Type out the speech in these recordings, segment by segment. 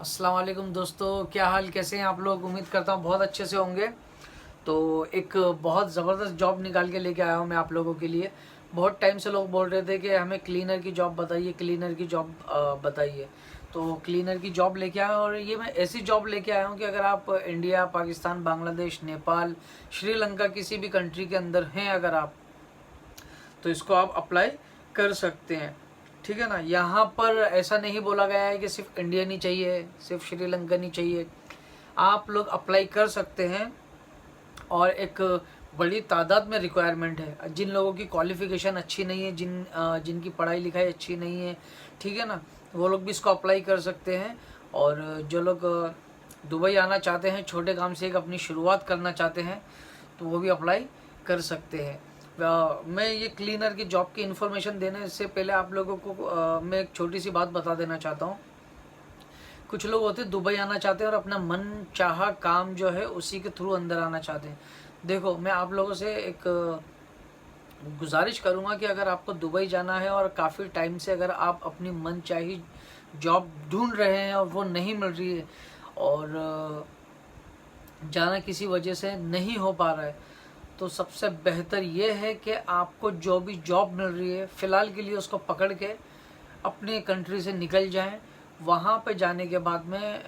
अस्सलाम वालेकुम दोस्तों, क्या हाल, कैसे हैं आप लोग। उम्मीद करता हूँ बहुत अच्छे से होंगे। तो एक बहुत ज़बरदस्त जॉब निकाल के लेके आया हूँ मैं आप लोगों के लिए। बहुत टाइम से लोग बोल रहे थे कि हमें क्लीनर की जॉब बताइए, क्लीनर की जॉब बताइए। तो क्लीनर की जॉब लेके आया हूँ और ये मैं ऐसी जॉब लेके आया हूँ कि अगर आप इंडिया, पाकिस्तान, बांग्लादेश, नेपाल, श्रीलंका किसी भी कंट्री के अंदर हैं अगर आप, तो इसको आप अप्लाई कर सकते हैं। ठीक है ना। यहाँ पर ऐसा नहीं बोला गया है कि सिर्फ इंडियन ही चाहिए, सिर्फ श्रीलंकन ही चाहिए। आप लोग अप्लाई कर सकते हैं और एक बड़ी तादाद में रिक्वायरमेंट है। जिन लोगों की क्वालिफ़िकेशन अच्छी नहीं है, जिनकी पढ़ाई लिखाई अच्छी नहीं है, ठीक है ना, वो लोग भी इसको अप्लाई कर सकते हैं। और जो लोग दुबई आना चाहते हैं, छोटे काम से एक अपनी शुरुआत करना चाहते हैं, तो वो भी अप्लाई कर सकते हैं। मैं ये क्लीनर की जॉब की इन्फॉर्मेशन देने से पहले आप लोगों को मैं एक छोटी सी बात बता देना चाहता हूँ। कुछ लोग होते हैं दुबई आना चाहते हैं और अपना मन चाहा काम जो है उसी के थ्रू अंदर आना चाहते हैं। देखो, मैं आप लोगों से एक गुजारिश करूँगा कि अगर आपको दुबई जाना है और काफ़ी टाइम से अगर आप अपनी मन चाही जॉब ढूंढ रहे हैं और वो नहीं मिल रही है और जाना किसी वजह से नहीं हो पा रहा है, तो सबसे बेहतर ये है कि आपको जो भी जॉब मिल रही है फ़िलहाल के लिए उसको पकड़ के अपने कंट्री से निकल जाएं। वहाँ पे जाने के बाद में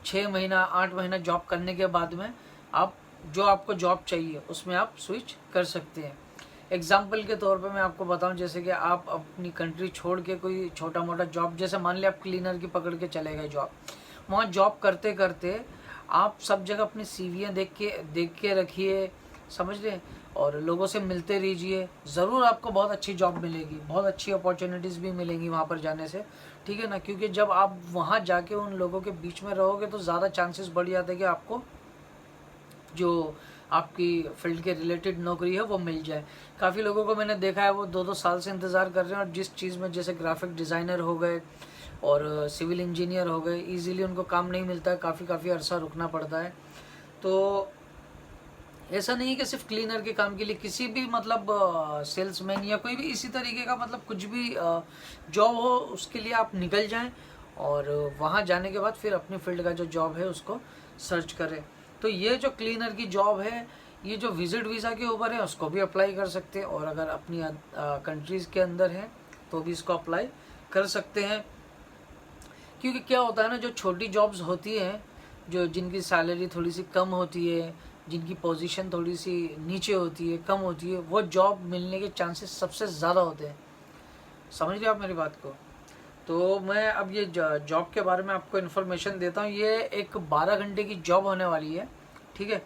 6 महीना 8 महीना जॉब करने के बाद में आप जो आपको जॉब चाहिए उसमें आप स्विच कर सकते हैं। एग्जाम्पल के तौर पे मैं आपको बताऊं, जैसे कि आप अपनी कंट्री छोड़ के कोई छोटा मोटा जॉब, जैसे मान लिया आप क्लीनर की पकड़ के चले गए जॉब, वहाँ जॉब करते करते आप सब जगह अपनी सीवियाँ देख के रखिए, समझ रहे, और लोगों से मिलते रहिए। ज़रूर आपको बहुत अच्छी जॉब मिलेगी, बहुत अच्छी अपॉर्चुनिटीज़ भी मिलेंगी वहाँ पर जाने से, ठीक है ना। क्योंकि जब आप वहाँ जाके उन लोगों के बीच में रहोगे तो ज़्यादा चांसेस बढ़ जाते हैं कि आपको जो आपकी फील्ड के रिलेटेड नौकरी है वो मिल जाए। काफ़ी लोगों को मैंने देखा है वो 2-2 साल से इंतज़ार कर रहे हैं और जिस चीज़ में, जैसे ग्राफिक डिज़ाइनर हो गए और सिविल इंजीनियर हो गए, ईज़िली उनको काम नहीं मिलता है, काफ़ी अरसा रुकना पड़ता है। तो ऐसा नहीं है कि सिर्फ क्लीनर के काम के लिए, किसी भी मतलब सेल्समैन या कोई भी इसी तरीके का मतलब कुछ भी जॉब हो उसके लिए आप निकल जाएं और वहाँ जाने के बाद फिर अपनी फील्ड का जो जॉब है उसको सर्च करें। तो ये जो क्लीनर की जॉब है, ये जो विजिट वीज़ा के ऊपर है उसको भी अप्लाई कर सकते हैं, और अगर अपनी कंट्रीज़ के अंदर है तो भी इसको अप्लाई कर सकते हैं। क्योंकि क्या होता है ना, जो छोटी जॉब्स होती हैं, जो जिनकी सैलरी थोड़ी सी कम होती है, जिनकी पोजीशन थोड़ी सी नीचे होती है, कम होती है, वो जॉब मिलने के चांसेस सबसे ज़्यादा होते हैं। समझ रहे आप मेरी बात को। तो मैं अब ये जॉब के बारे में आपको इन्फॉर्मेशन देता हूँ। ये एक 12 घंटे की जॉब होने वाली है, ठीक है।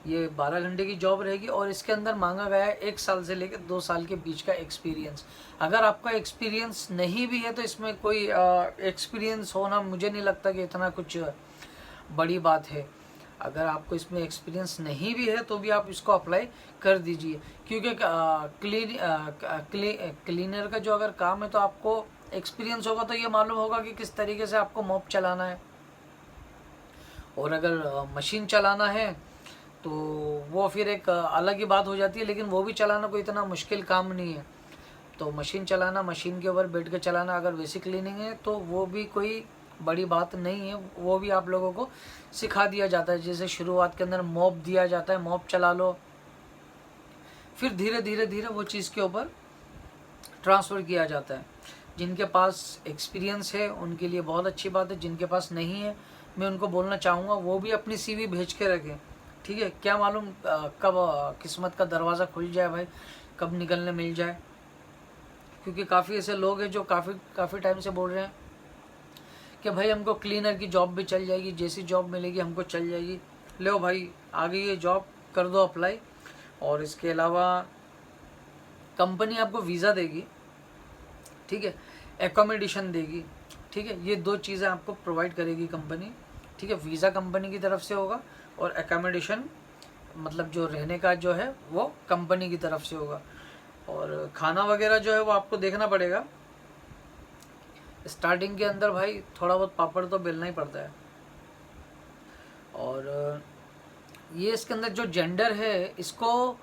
ये 12 घंटे की जॉब रहेगी और इसके अंदर मांगा गया है 1 साल से लेकर 2 साल के बीच का एक्सपीरियंस। अगर आपका एक्सपीरियंस नहीं भी है तो इसमें कोई एक्सपीरियंस होना मुझे नहीं लगता कि इतना कुछ बड़ी बात है। अगर आपको इसमें एक्सपीरियंस नहीं भी है तो भी आप इसको अप्लाई कर दीजिए। क्योंकि क्लीनर का जो अगर काम है तो आपको एक्सपीरियंस होगा तो ये मालूम होगा कि किस तरीके से आपको मॉप चलाना है, और अगर मशीन चलाना है तो वो फिर एक अलग ही बात हो जाती है, लेकिन वो भी चलाना कोई इतना मुश्किल काम नहीं है। तो मशीन चलाना, मशीन के ऊपर बैठ के चलाना, अगर बेसिक क्लीनिंग है तो वो भी कोई बड़ी बात नहीं है, वो भी आप लोगों को सिखा दिया जाता है। जैसे शुरुआत के अंदर मॉप दिया जाता है, मॉप चला लो, फिर धीरे धीरे धीरे वो चीज़ के ऊपर ट्रांसफ़र किया जाता है। जिनके पास एक्सपीरियंस है उनके लिए बहुत अच्छी बात है, जिनके पास नहीं है मैं उनको बोलना चाहूँगा वो भी अपनी सीवी भेज के रखें, ठीक है। क्या मालूम कब किस्मत का दरवाज़ा खुल जाए भाई, कब निकलने मिल जाए। क्योंकि काफ़ी ऐसे लोग हैं जो काफ़ी टाइम से बोल रहे हैं कि भाई हमको क्लीनर की जॉब भी चल जाएगी, जैसी जॉब मिलेगी हमको चल जाएगी। लो भाई, आ गई ये जॉब, कर दो अप्लाई। और इसके अलावा कंपनी आपको वीज़ा देगी, ठीक है, एकोमोडेशन देगी, ठीक है। ये 2 चीज़ें आपको प्रोवाइड करेगी कंपनी, ठीक है। वीज़ा कंपनी की तरफ से होगा और एकोमोडेशन मतलब जो रहने का जो है वो कंपनी की तरफ से होगा। और खाना वगैरह जो है वो आपको देखना पड़ेगा। स्टार्टिंग के अंदर भाई थोड़ा बहुत पापड़ तो बेलना ही पड़ता है। और ये इसके अंदर जो जेंडर है इसको,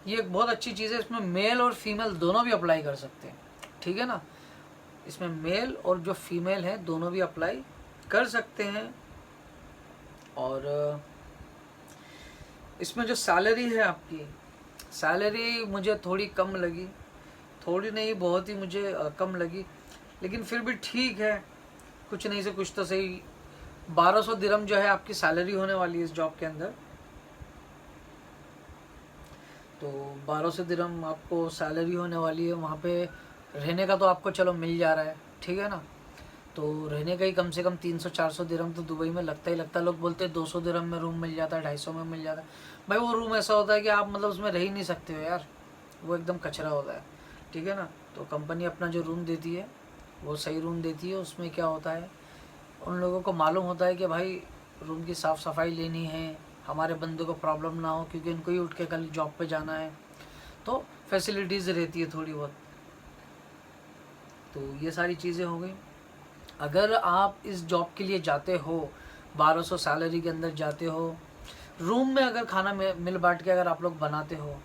ये एक बहुत अच्छी चीज़ है, इसमें मेल और फीमेल दोनों भी अप्लाई कर सकते हैं, ठीक है ना। इसमें मेल और जो फीमेल है दोनों भी अप्लाई कर सकते हैं। और इसमें जो सैलरी है आपकी, सैलरी मुझे थोड़ी कम लगी, थोड़ी नहीं बहुत ही मुझे कम लगी, लेकिन फिर भी ठीक है, कुछ नहीं से कुछ तो सही। 1200 दिरहम जो है आपकी सैलरी होने वाली है इस जॉब के अंदर। तो 1200 दिरहम आपको सैलरी होने वाली है। वहाँ पे रहने का तो आपको चलो मिल जा रहा है, ठीक है ना। तो रहने का ही कम से कम 300-400 दिरहम तो दुबई में लगता ही लगता है। लोग बोलते हैं 200 दिरहम में रूम मिल जाता है, 250 में मिल जाता है। भाई वो रूम ऐसा होता है कि आप मतलब उसमें रह ही नहीं सकते हो यार, वो एकदम कचरा होता है, ठीक है ना। तो कंपनी अपना जो रूम देती है वो सही रूम देती है। उसमें क्या होता है, उन लोगों को मालूम होता है कि भाई रूम की साफ़ सफाई लेनी है, हमारे बंदे को प्रॉब्लम ना हो, क्योंकि इनको ही उठ के कल जॉब पे जाना है। तो फैसिलिटीज़ रहती है थोड़ी बहुत। तो ये सारी चीज़ें हो गई। अगर आप इस जॉब के लिए जाते हो, 1200 सैलरी के अंदर जाते हो, रूम में अगर खाना मिल बांट के अगर आप लोग बनाते हो,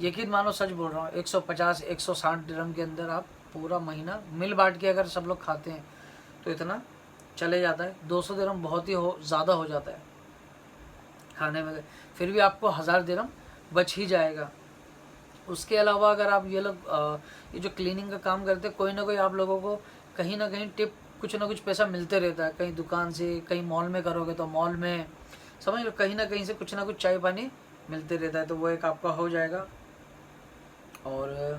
यकीन मानो सच बोल रहा हूँ, 150-160 दिरहम के अंदर आप पूरा महीना मिल बांट के अगर सब लोग खाते हैं तो इतना चले जाता है। 200 दिरहम बहुत ही ज़्यादा हो जाता है खाने में, फिर भी आपको 1000 दिरहम बच ही जाएगा। उसके अलावा अगर आप ये लोग ये जो क्लीनिंग का काम करते हैं, कोई ना कोई आप लोगों को कहीं ना कहीं टिप, कुछ ना कुछ पैसा मिलते रहता है। कहीं दुकान से, कहीं मॉल में करोगे तो मॉल में, समझ लो कहीं ना कहीं से कुछ ना कुछ चाय पानी मिलते रहता है। तो वो एक आपका हो जाएगा। और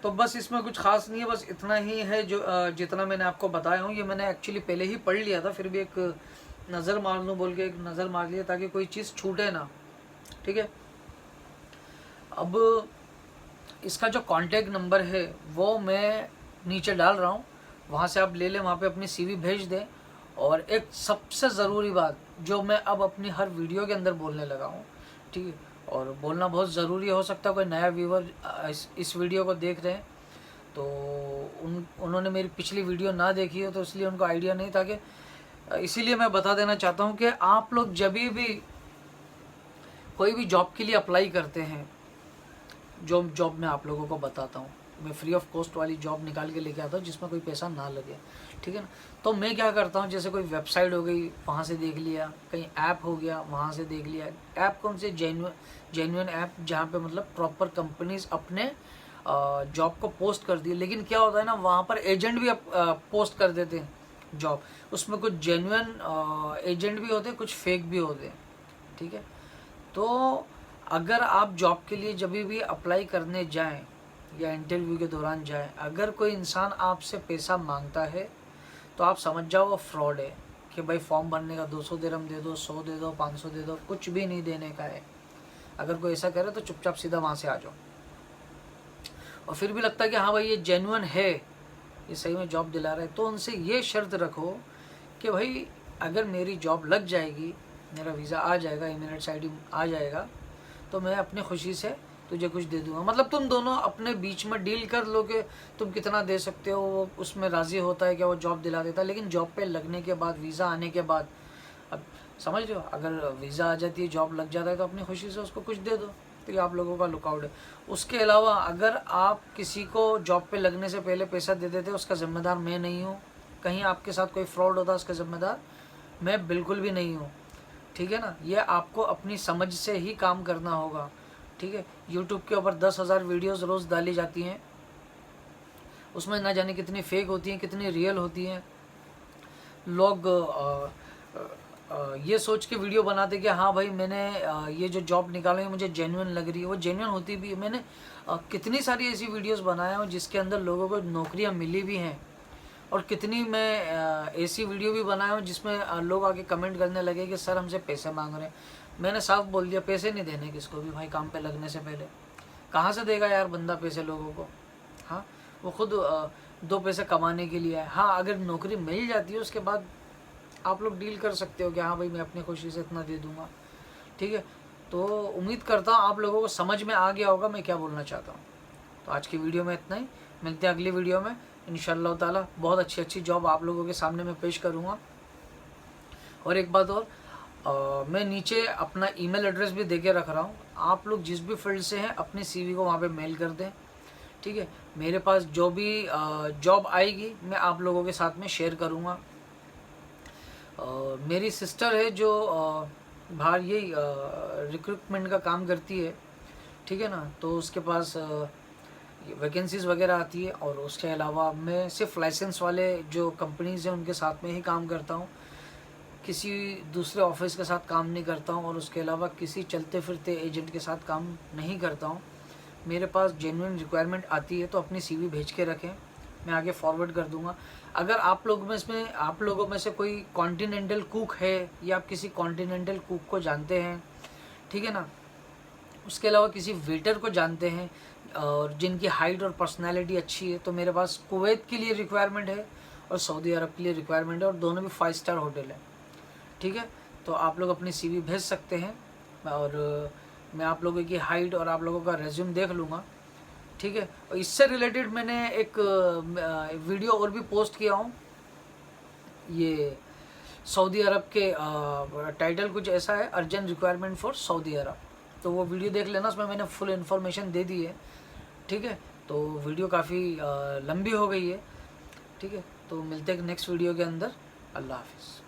तो बस इसमें कुछ खास नहीं है, बस इतना ही है जो जितना मैंने आपको बताया हूँ। ये मैंने एक्चुअली पहले ही पढ़ लिया था, फिर भी एक नज़र मार लूँ बोल के एक नज़र मार लिया ताकि कोई चीज़ छूटे ना, ठीक है। अब इसका जो कांटेक्ट नंबर है वो मैं नीचे डाल रहा हूँ, वहाँ से आप ले लें, वहाँ पे अपनी सीवी भेज दें। और एक सबसे ज़रूरी बात जो मैं अब अपनी हर वीडियो के अंदर बोलने लगा हूँ, ठीक है, और बोलना बहुत ज़रूरी हो सकता है कोई नया व्यूवर इस वीडियो को देख रहे हैं तो उन्होंने मेरी पिछली वीडियो ना देखी हो, तो इसलिए उनको आइडिया नहीं था कि, इसीलिए मैं बता देना चाहता हूँ कि आप लोग जब भी कोई भी जॉब के लिए अप्लाई करते हैं, जो जॉब मैं आप लोगों को बताता हूँ, मैं फ्री ऑफ कॉस्ट वाली जॉब निकाल के लेके आता हूँ जिसमें कोई पैसा ना लगे, ठीक है ना। तो मैं क्या करता हूँ, जैसे कोई वेबसाइट हो गई वहाँ से देख लिया, कहीं ऐप हो गया वहाँ से देख लिया। ऐप कौन से, जेन्युइन ऐप जहाँ पे मतलब प्रॉपर कंपनीज अपने जॉब को पोस्ट कर दी। लेकिन क्या होता है ना, वहाँ पर एजेंट भी पोस्ट कर देते हैं जॉब, उसमें कुछ जेन्युइन एजेंट भी होते हैं, कुछ फेक भी होते हैं, ठीक है। तो अगर आप जॉब के लिए जब भी अप्लाई करने जाएं या इंटरव्यू के दौरान जाएं, अगर कोई इंसान आपसे पैसा मांगता है तो आप समझ जाओ वो फ्रॉड है, कि भाई फॉर्म भरने का 200 दिरहम दे दो, 100 दे दो, 500 दे दो, कुछ भी नहीं देने का है। अगर कोई ऐसा करे तो चुपचाप सीधा वहाँ से आ जाओ। और फिर भी लगता है कि हाँ भाई ये जेन्युइन है, ये सही में जॉब दिला रहा है, तो उनसे ये शर्त रखो कि भाई अगर मेरी जॉब लग जाएगी, मेरा वीज़ा आ जाएगा, एमिरेट्स आईडी आ जाएगा, तो मैं अपनी खुशी से तुझे कुछ दे दूंगा। मतलब तुम दोनों अपने बीच में डील कर लो कि तुम कितना दे सकते हो, वो उसमें राज़ी होता है कि वो जॉब दिला देता है। लेकिन जॉब पे लगने के बाद, वीज़ा आने के बाद, अब समझ लो अगर वीज़ा आ जाती है, जॉब लग जाता है, तो अपनी खुशी से उसको कुछ दे दो। तो ये आप लोगों का लुकआउट है। उसके अलावा अगर आप किसी को जॉब पे लगने से पहले पैसा दे देते, उसका ज़िम्मेदार मैं नहीं हूँ। कहीं आपके साथ कोई फ्रॉड होता, उसका ज़िम्मेदार मैं बिल्कुल भी नहीं हूँ, ठीक है ना। ये आपको अपनी समझ से ही काम करना होगा, ठीक है। यूट्यूब के ऊपर 10,000 वीडियोस रोज़ डाली जाती हैं, उसमें ना जाने कितनी फेक होती हैं, कितनी रियल होती हैं। लोग ये सोच के वीडियो बनाते कि हाँ भाई मैंने ये जो जॉब निकाली है मुझे जेन्युइन लग रही है, वो जेन्युइन होती भी है। मैंने कितनी सारी ऐसी वीडियोस बनाया हूँ जिसके अंदर लोगों को नौकरियाँ मिली भी हैं, और कितनी मैं ऐसी वीडियो भी बनाया हूँ जिसमें लोग आके कमेंट करने लगे कि सर हमसे पैसे मांग रहे हैं। मैंने साफ बोल दिया, पैसे नहीं देने किसको भी भाई, काम पे लगने से पहले। कहाँ से देगा यार बंदा पैसे लोगों को, हाँ वो खुद 2 पैसे कमाने के लिए है। हाँ अगर नौकरी मिल जाती है उसके बाद आप लोग डील कर सकते हो कि हाँ भाई मैं अपनी खुशी से इतना दे दूँगा, ठीक है। तो उम्मीद करता हूँ आप लोगों को समझ में आ गया होगा मैं क्या बोलना चाहता हूँ। तो आज की वीडियो में इतना ही, मिलते हैं अगली वीडियो में इंशाअल्लाह ताला। बहुत अच्छी जॉब आप लोगों के सामने मैं पेश करूँगा। और एक बात और, मैं नीचे अपना ईमेल एड्रेस भी दे के रख रहा हूँ। आप लोग जिस भी फील्ड से हैं अपनी सीवी को वहाँ पे मेल कर दें, ठीक है। मेरे पास जो भी जॉब आएगी मैं आप लोगों के साथ में शेयर करूँगा। मेरी सिस्टर है जो बाहर यही रिक्रूटमेंट का काम करती है, ठीक है ना, तो उसके पास वैकेंसीज़ वगैरह आती है। और उसके अलावा मैं सिर्फ लाइसेंस वाले जो कंपनीज़ हैं उनके साथ में ही काम करता हूँ, किसी दूसरे ऑफिस के साथ काम नहीं करता हूँ। और उसके अलावा किसी चलते फिरते एजेंट के साथ काम नहीं करता हूँ। मेरे पास जेन्युइन रिक्वायरमेंट आती है तो अपनी सीवी भेज के रखें, मैं आगे फॉरवर्ड कर दूंगा। अगर आप लोगों में से कोई कॉन्टिनेंटल कुक है या आप किसी कॉन्टिनेंटल कुक को जानते हैं, ठीक है ना, उसके अलावा किसी वेटर को जानते हैं और जिनकी हाइट और पर्सनालिटी अच्छी है, तो मेरे पास कुवैत के लिए रिक्वायरमेंट है और सऊदी अरब के लिए रिक्वायरमेंट है, और दोनों भी 5 स्टार होटल है, ठीक है। तो आप लोग अपनी सीवी भेज सकते हैं और मैं आप लोगों की हाइट और आप लोगों का रेज्यूम देख लूँगा, ठीक है। और इससे रिलेटेड मैंने एक वीडियो और भी पोस्ट किया हूँ। ये सऊदी अरब के टाइटल कुछ ऐसा है, अर्जेंट रिक्वायरमेंट फॉर सऊदी अरब, तो वो वीडियो देख लेना, उसमें मैंने फुल इन्फॉर्मेशन दे दी है, ठीक है। तो वीडियो काफ़ी लंबी हो गई है, ठीक है। तो मिलते हैं नेक्स्ट वीडियो के अंदर। अल्लाह हाफिज़।